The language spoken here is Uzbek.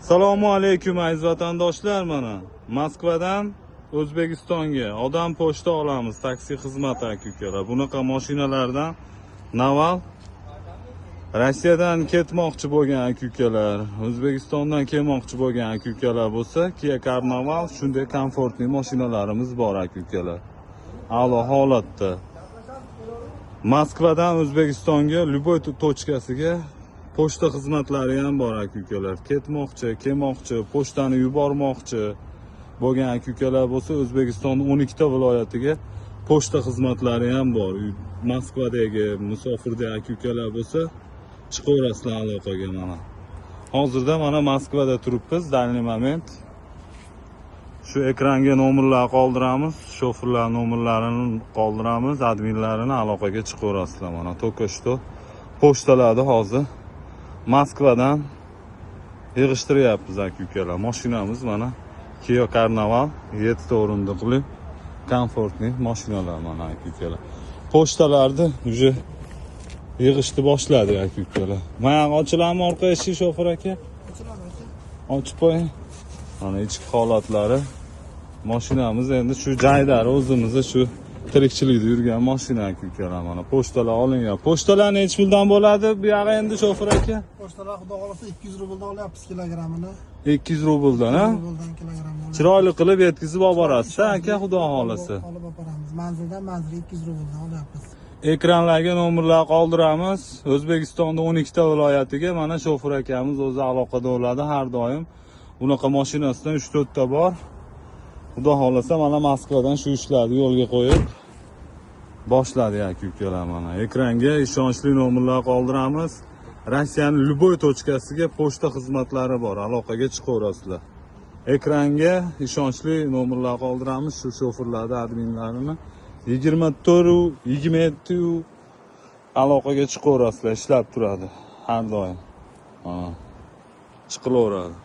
Assalomu alaykum aziz vatandoshlar, mana Moskvadan O'zbekistonga odam pochta olamiz, taksi xizmati aka-ukalar. Bunaqa mashinalardan Naval Rossiyadan ketmoqchi bo'lgan aka-ukalar, O'zbekistondan kelmoqchi bo'lgan aka-ukalar bo'lsa, Kia Carnival shunday komfortli mashinalarimiz bor aka-ukalar. A'lo holatda. Moskvadan O'zbekistonga любой точкasiga pochta xizmatlari ham bor aka-ukalar. Ketmoqchi, kelmoqchi, pochtani yubormoqchi bo'lgan aka-ukalar bo'lsa, O'zbekistonning 12 ta viloyatiga pochta xizmatlari ham bor. Moskvadagi musofirdagi aka-ukalar bo'lsa, chiqaverasizlar aloqaga mana. Hozirda mana Moskvada turibmiz, данный moment. Shu ekranga nomerlar qoldiramiz, shofirlar nomerlarini qoldiramiz, adminlarini aloqaga chiqaverasizlar mana. Только что pochtalarni hozir Moskvadan yig'ishtiryapmiz aka-ukalar. Mashinamiz mana Kia Carnival 7 o'rindiqli komfortli mashinalar mana aka-ukalar. Pochtalarni уже yig'ishni boshladi aka-ukalar. Mana ochiladimi orqa eshik shofir aka? Ochiladi aka. Ochib qo'ying. Mana ichki holatlari. Mashinamiz endi shu joydari o'zimizda shu tirikchilikda yurgan mashina aka-ukalar mana. Pochtalar olingan. Pochtalar necha puldan bo'ladi? Bu yoqqa endi shofir aka? Pochtalar xudo xolasa 200 rubldan olyapmiz kilogrammini. 200 rubldan, ha? Rubldan kilogrammini. Chiroyli qilib yetkazib olib borasiz, aka, xudo xolasa. Olib boramiz. Manzildan manzilga 200 rubldan olyapmiz. Ekranlarga nomerlar qoldiramiz. O'zbekistonning 12 ta viloyatiga mana shofir akamiz o'zi aloqada bo'ladi har doim. Bunaqa mashinasidan 3-4 ta bor. Xudo xolasa mana Moskvadan shu ishlarni yo'lga qo'yib boshladi aka-ukalar mana. Ekranga ishonchli nomerlar qoldiramiz. Rossiyaning любой точкasiga pochta xizmatlari bor. Aloqaga chiqaverasizlar. Ekranga ishonchli nomerlar qoldiramiz shu shofirlarni, adminlarini. 24 27 aloqaga chiqaverasizlar, ishlab turadi har doim. Chiqilaveradi.